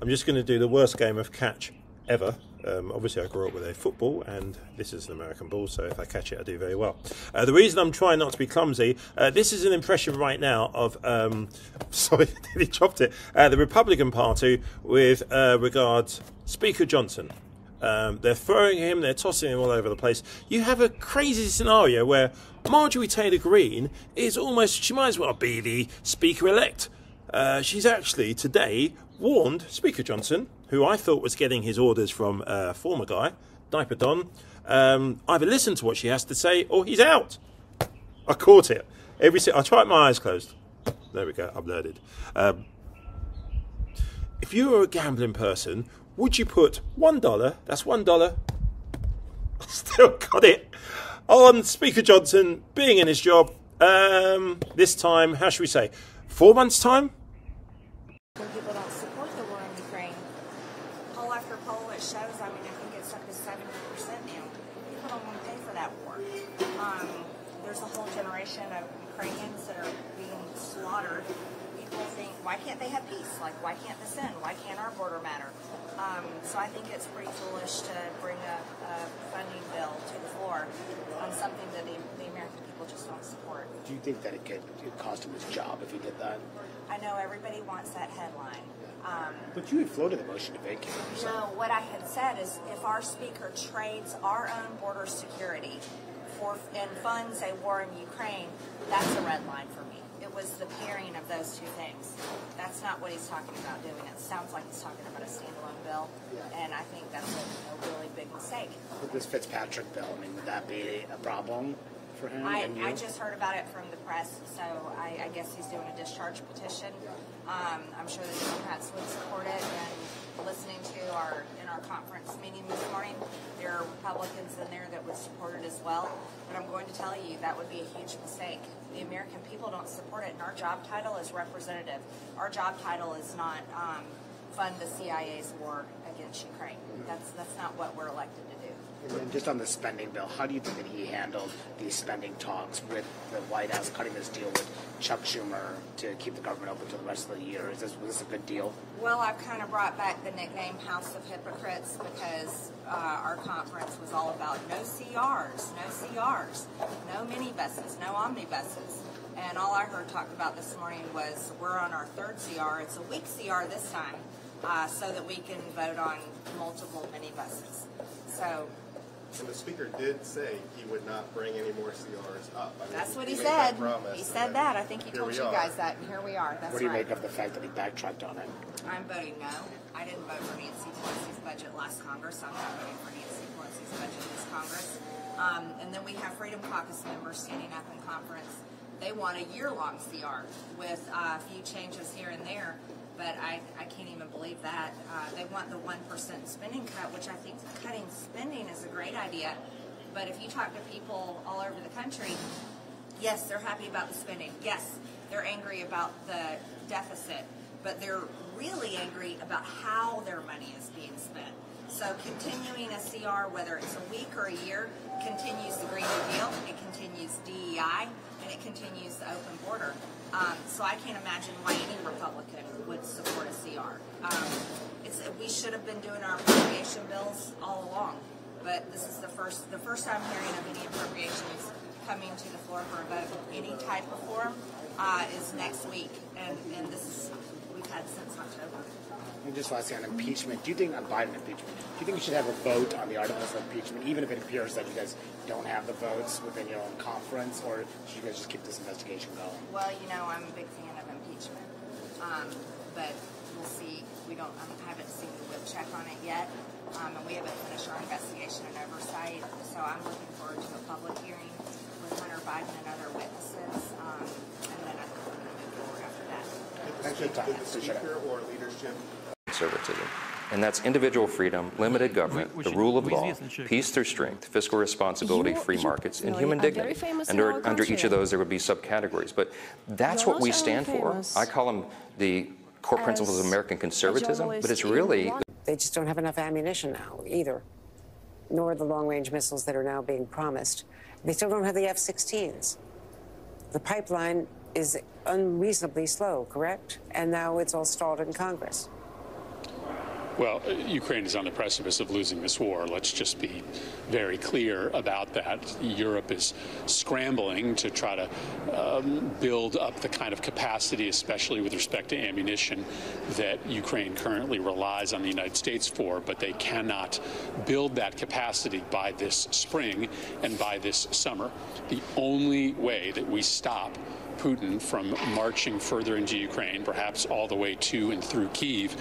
I'm just going to do the worst game of catch ever. Obviously, I grew up with a football, and this is an American ball, so if I catch it, I do very well. The reason I'm trying not to be clumsy, this is an impression right now of, sorry, he chopped it, the Republican Party with regards Speaker Johnson. They're throwing him, they're tossing him all over the place. You have a crazy scenario where Marjorie Taylor Greene is almost, she might as well be the Speaker-elect. She's actually today warned Speaker Johnson, who I thought was getting his orders from a former guy, Diaper Don, either listen to what she has to say or he's out. I caught it. I tried my eyes closed. There we go, I'm learned. If you were a gambling person, would you put $1, that's $1, I still got it, on Speaker Johnson being in his job this time, how should we say, 4 months' time? When people don't support the war in Ukraine, poll after poll, it shows, I mean, I think it's up to 70% now. People don't want to pay for that war. There's a whole generation of Ukrainians that are being slaughtered. People think, why can't they have peace? Like, why can't this end? Why can't our border matter? So I think it's pretty foolish to bring a funding bill to the floor on something that the American people just don't support. Do you think that it could cost him his job if he did that? I know everybody wants that headline. But you had floated the motion to vacate. No, what I had said is if our speaker trades our own border security and funds a war in Ukraine, that's a red line for me. It was the pairing of those two things. That's not what he's talking about doing. It sounds like he's talking about a standalone bill, and I think that's a really big mistake. With this Fitzpatrick bill, I mean, would that be a problem for him? I just heard about it from the press, so I guess he's doing a discharge petition. I'm sure the Democrats would support it, and listening to in our conference meeting this morning, there are Republicans in there that would support it as well. But I'm going to tell you that would be a huge mistake. The American people don't support it, and our job title is representative. Our job title is not fund the CIA's war against Ukraine. That's not what we're elected to do. And then just on the spending bill, how do you think that he handled these spending talks with the White House cutting this deal with Chuck Schumer to keep the government open until the rest of the year? Was this a good deal? Well, I've kind of brought back the nickname House of Hypocrites because our conference was all about no CRs, no minibuses, no omnibuses. And all I heard talked about this morning was we're on our third CR. It's a weak CR this time so that we can vote on multiple minibuses. So. And the speaker did say he would not bring any more CRs up. I mean, that's what he said. He said that. I think he told you guys that, and here we are. That's what do you make of the fact that he backtracked on it? I'm voting no. I didn't vote for Nancy Pelosi's budget last Congress. I'm not voting for Nancy Pelosi's budget this Congress. And then we have Freedom Caucus members standing up in conference. They want a year-long CR with a few changes here and there. But I can't even believe that. They want the 1% spending cut, which I think cutting spending is a great idea. But if you talk to people all over the country, yes, they're happy about the spending. Yes, they're angry about the deficit. But they're really angry about how their money is being spent. So continuing a CR, whether it's a week or a year, continues the Green New Deal, it continues DEI, and it continues the open border. So I can't imagine why any Republican would support a CR. We should have been doing our appropriation bills all along, but this is the first time hearing of any appropriations coming to the floor for a vote. Any type of form is next week, and this is we've had since October. And just lastly on impeachment, do you think on Biden impeachment, do you think we should have a vote on the articles of impeachment, even if it appears that you guys don't have the votes within your own conference, or should you guys just keep this investigation going? Well, you know, I'm a big fan of impeachment, but we'll see. I haven't seen the whip check on it yet, and we haven't finished our investigation and oversight. So I'm looking forward to a public hearing with Hunter Biden and other witnesses, and then I think we're going to move forward after that. Did the speaker or leadership? Conservatism. And that's individual freedom, limited government, the rule of law, peace through strength, fiscal responsibility, free markets, and human dignity. And under each of those, there would be subcategories. But that's what we stand for. I call them the core principles of American conservatism, but it's really... They just don't have enough ammunition now, either, nor the long-range missiles that are now being promised. They still don't have the F-16s. The pipeline is unreasonably slow, correct? And now it's all stalled in Congress. Well, Ukraine is on the precipice of losing this war. Let's just be very clear about that. Europe is scrambling to try to build up the kind of capacity, especially with respect to ammunition, that Ukraine currently relies on the United States for, but they cannot build that capacity by this spring and by this summer. The only way that we stop Putin from marching further into Ukraine, perhaps all the way to and through Kyiv,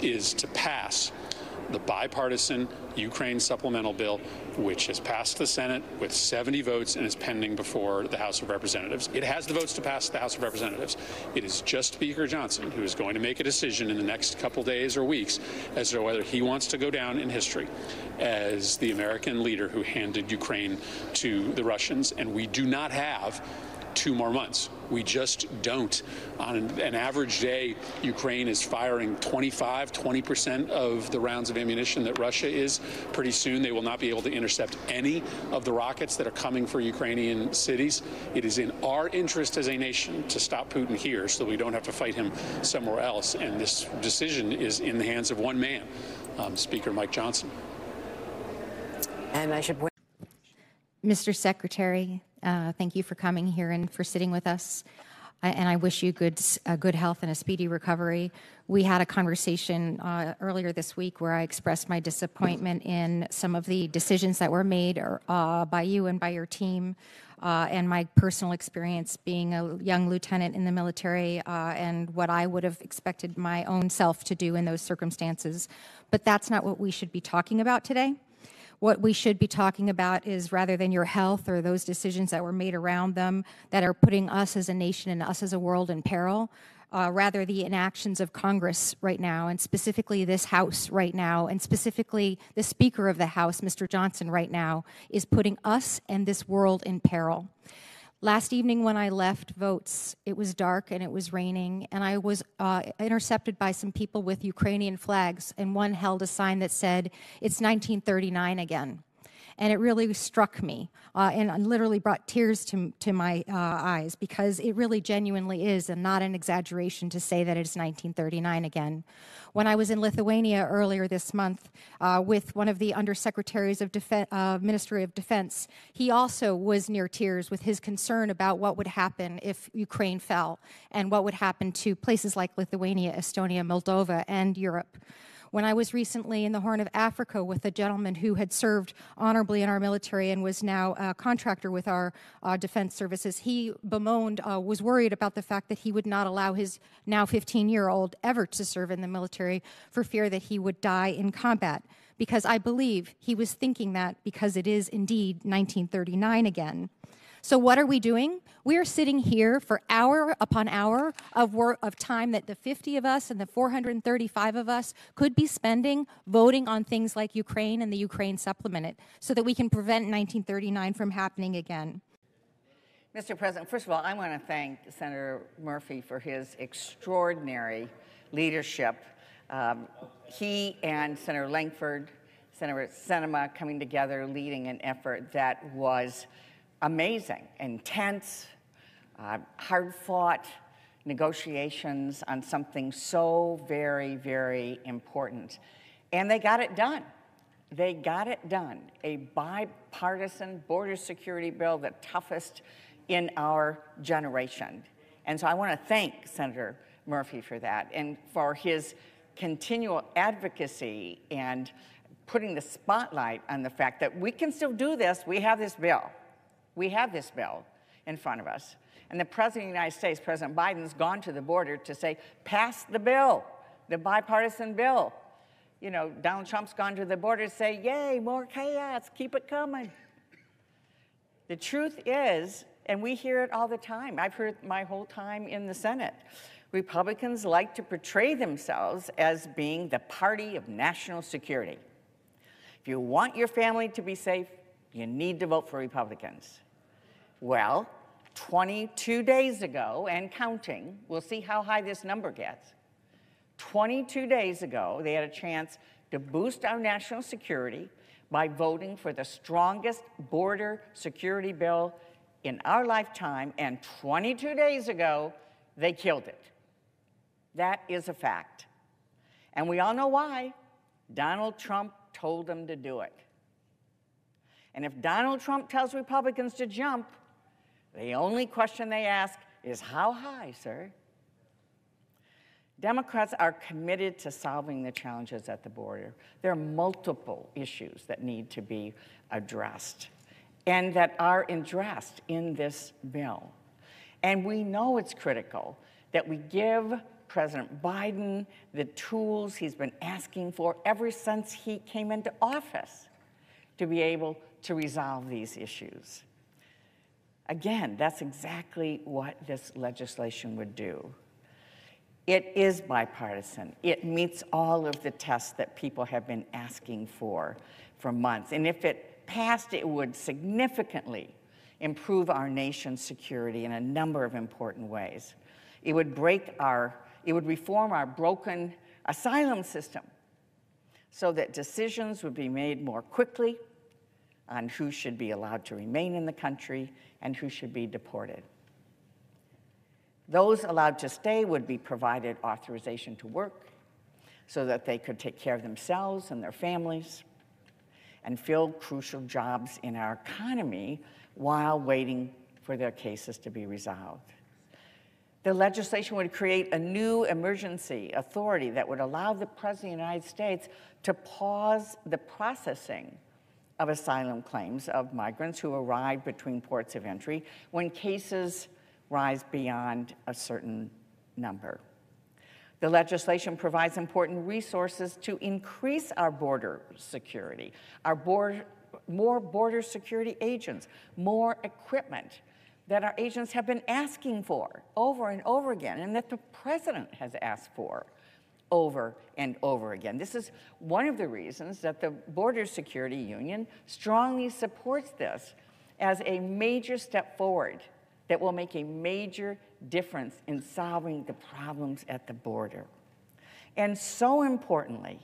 is to pass the bipartisan Ukraine supplemental bill, which has passed the Senate with 70 votes and is pending before the House of Representatives. It has the votes to pass the House of Representatives. It is just Speaker Johnson who is going to make a decision in the next couple days or weeks as to whether he wants to go down in history as the American leader who handed Ukraine to the Russians. And we do not have 2 more months. We just don't. On an average day, Ukraine is firing 20% of the rounds of ammunition that Russia is. Pretty soon, they will not be able to intercept any of the rockets that are coming for Ukrainian cities. It is in our interest as a nation to stop Putin here so we don't have to fight him somewhere else. And this decision is in the hands of one man, Speaker Mike Johnson. And I should point. Mr. Secretary, thank you for coming here and for sitting with us. And I wish you good health and a speedy recovery. We had a conversation earlier this week where I expressed my disappointment in some of the decisions that were made by you and by your team, and my personal experience being a young lieutenant in the military and what I would have expected my own self to do in those circumstances. But that's not what we should be talking about today. What we should be talking about is, rather than your health or those decisions that were made around them that are putting us as a nation and us as a world in peril, rather the inactions of Congress right now, and specifically this House right now, and specifically the Speaker of the House, Mr. Johnson, right now, is putting us and this world in peril. Last evening when I left votes, it was dark and it was raining, and I was intercepted by some people with Ukrainian flags, and one held a sign that said, "It's 1939 again." And it really struck me and literally brought tears to my eyes, because it really genuinely is, and not an exaggeration to say that it's 1939 again. When I was in Lithuania earlier this month with one of the undersecretaries of Ministry of Defense, he also was near tears with his concern about what would happen if Ukraine fell and what would happen to places like Lithuania, Estonia, Moldova, and Europe. When I was recently in the Horn of Africa with a gentleman who had served honorably in our military and was now a contractor with our defense services, he bemoaned, was worried about the fact that he would not allow his now 15-year-old ever to serve in the military for fear that he would die in combat. Because I believe he was thinking that because it is indeed 1939 again. So what are we doing? We are sitting here for hour upon hour of time that the 50 of us and the 435 of us could be spending voting on things like Ukraine and the Ukraine supplement, so that we can prevent 1939 from happening again. Mr. President, first of all, I want to thank Senator Murphy for his extraordinary leadership. He and Senator Langford, Senator Sinema coming together, leading an effort that was amazing, intense, hard-fought negotiations on something so very, very important. And they got it done. They got it done. A bipartisan border security bill, the toughest in our generation. And so I want to thank Senator Murphy for that, and for his continual advocacy and putting the spotlight on the fact that we can still do this. We have this bill. We have this bill in front of us. And the President of the United States, President Biden's gone to the border to say, pass the bill, the bipartisan bill. You know, Donald Trump's gone to the border to say, yay, more chaos, keep it coming. The truth is, and we hear it all the time, I've heard it my whole time in the Senate, Republicans like to portray themselves as being the party of national security. If you want your family to be safe, you need to vote for Republicans. Well, 22 days ago, and counting, we'll see how high this number gets. 22 days ago, they had a chance to boost our national security by voting for the strongest border security bill in our lifetime, and 22 days ago, they killed it. That is a fact. And we all know why. Donald Trump told them to do it. And if Donald Trump tells Republicans to jump, the only question they ask is, how high, sir? Democrats are committed to solving the challenges at the border. There are multiple issues that need to be addressed and that are addressed in this bill. And we know it's critical that we give President Biden the tools he's been asking for ever since he came into office to be able to resolve these issues. Again, that's exactly what this legislation would do. It is bipartisan. It meets all of the tests that people have been asking for months. And if it passed, it would significantly improve our nation's security in a number of important ways. It would reform our broken asylum system so that decisions would be made more quickly on who should be allowed to remain in the country and who should be deported. Those allowed to stay would be provided authorization to work so that they could take care of themselves and their families and fill crucial jobs in our economy while waiting for their cases to be resolved. The legislation would create a new emergency authority that would allow the President of the United States to pause the processing of asylum claims of migrants who arrive between ports of entry when cases rise beyond a certain number. The legislation provides important resources to increase our border security, more border security agents, more equipment that our agents have been asking for over and over again, and that the President has asked for over and over again. This is one of the reasons that the Border Security Union strongly supports this as a major step forward that will make a major difference in solving the problems at the border. And so importantly,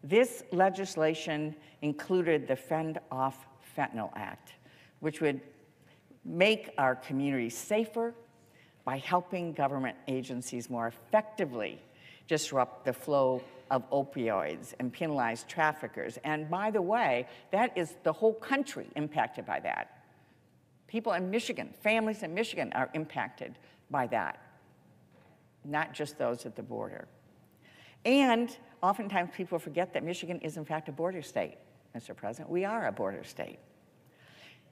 this legislation included the Fend Off Fentanyl Act, which would make our communities safer by helping government agencies more effectively disrupt the flow of opioids and penalize traffickers. And by the way, that is the whole country impacted by that. People in Michigan, families in Michigan are impacted by that, not just those at the border. And oftentimes people forget that Michigan is in fact a border state, Mr. President. We are a border state.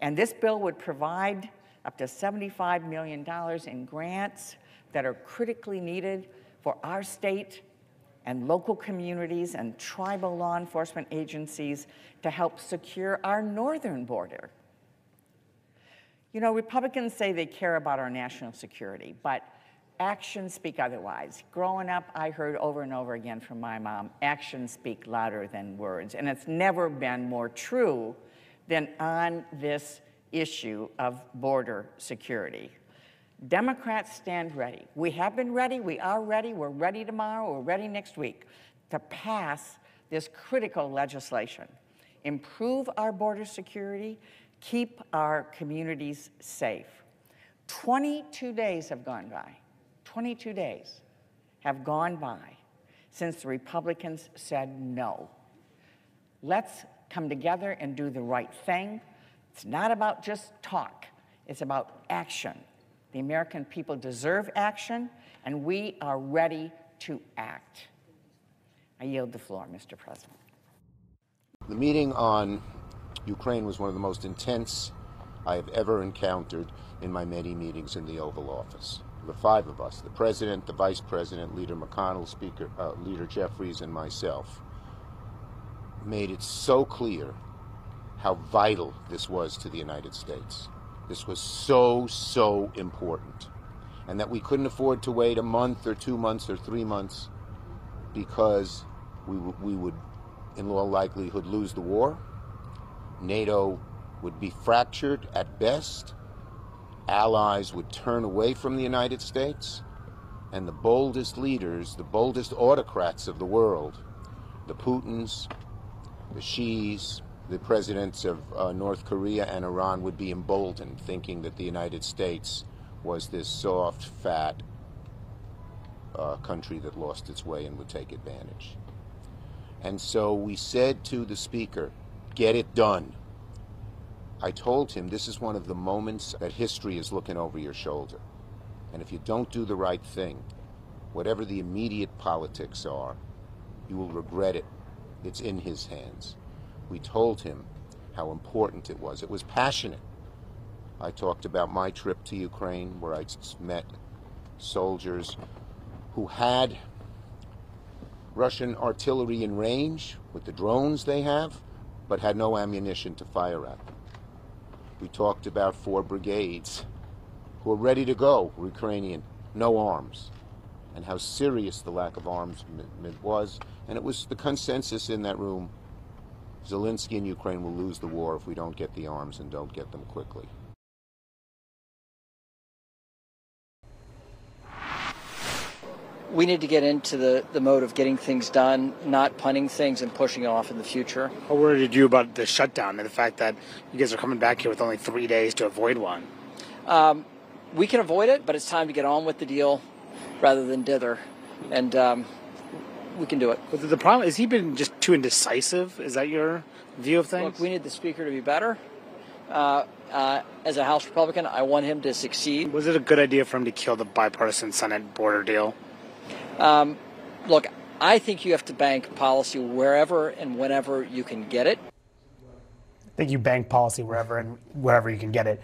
And this bill would provide up to $75 million in grants that are critically needed for our state and local communities and tribal law enforcement agencies to help secure our northern border. You know, Republicans say they care about our national security, but actions speak otherwise. Growing up, I heard over and over again from my mom, actions speak louder than words. And it's never been more true than on this issue of border security. Democrats stand ready. We have been ready, we are ready, we're ready tomorrow, we're ready next week to pass this critical legislation, improve our border security, keep our communities safe. 22 days have gone by. 22 days have gone by since the Republicans said no. Let's come together and do the right thing. It's not about just talk, it's about action. The American people deserve action, and we are ready to act. I yield the floor, Mr. President. The meeting on Ukraine was one of the most intense I have ever encountered in my many meetings in the Oval Office. The five of us, the President, the Vice President, Leader McConnell, Leader Jeffries, and myself, made it so clear how vital this was to the United States. This was so important, and that we couldn't afford to wait a month or 2 months or 3 months because we would, in all likelihood, lose the war. NATO would be fractured at best. Allies would turn away from the United States, and the boldest leaders, the boldest autocrats of the world, the Putins, the Xis, the presidents of North Korea and Iran, would be emboldened, thinking that the United States was this soft, fat country that lost its way and would take advantage. And so we said to the Speaker, get it done. I told him this is one of the moments that history is looking over your shoulder. And if you don't do the right thing, whatever the immediate politics are, you will regret it. It's in his hands. We told him how important it was. It was passionate. I talked about my trip to Ukraine, where I met soldiers who had Russian artillery in range with the drones they have, but had no ammunition to fire at them. We talked about 4 brigades who are ready to go, Ukrainian, no arms, and how serious the lack of arms was. And it was the consensus in that room, Zelensky and Ukraine will lose the war if we don't get the arms and don't get them quickly. We need to get into the mode of getting things done, not punting things and pushing off in the future. How worried are you about the shutdown and the fact that you guys are coming back here with only 3 days to avoid one? We can avoid it, but it's time to get on with the deal rather than dither. And we can do it. But the problem is, he been just too indecisive? Is that your view of things? Look, we need the Speaker to be better. As a House Republican, I want him to succeed. Was it a good idea for him to kill the bipartisan Senate border deal? Look, I think you have to bank policy wherever and whenever you can get it. I think you bank policy wherever and wherever you can get it.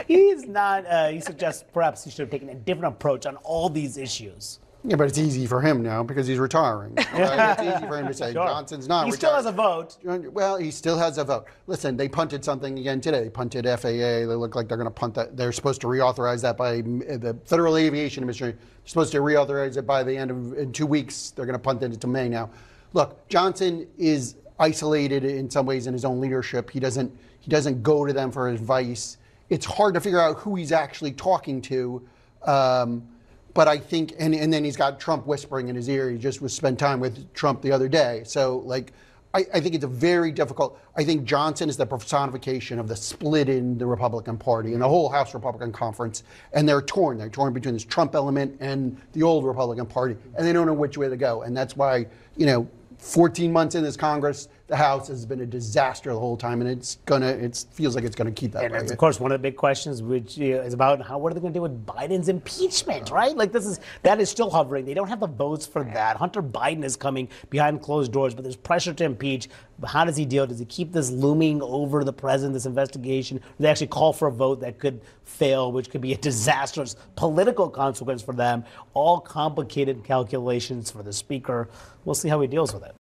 He's not, he suggests perhaps he should have taken a different approach on all these issues. Yeah, but it's easy for him now because he's retiring. Right? It's easy for him to say Sure. Johnson's not He retiring. still has a vote. Well, he still has a vote. Listen, they punted something again today. They punted FAA. They look like they're going to punt that. They're supposed to reauthorize that by the Federal Aviation Administration. They're supposed to reauthorize it by the end of in 2 weeks. They're going to punt it to May now. Look, Johnson is isolated in some ways in his own leadership. He doesn't go to them for advice. It's hard to figure out who he's actually talking to. But I think, and then he's got Trump whispering in his ear. He just spent time with Trump the other day. So, like, I think it's a very difficult. I think Johnson is the personification of the split in the Republican Party and the whole House Republican Conference. And they're torn. They're torn between this Trump element and the old Republican Party. And they don't know which way to go. And that's why, 14 months in this Congress, the House has been a disaster the whole time, and it feels like it's gonna keep that way. And of course, one of the big questions, which is about what are they going to do with Biden's impeachment, right? Like that is still hovering. They don't have the votes for that. Hunter Biden is coming behind closed doors, but there's pressure to impeach. But how does he deal? Does he keep this looming over the president, this investigation? Or they actually call for a vote that could fail, which could be a disastrous political consequence for them. All complicated calculations for the Speaker. We'll see how he deals with it.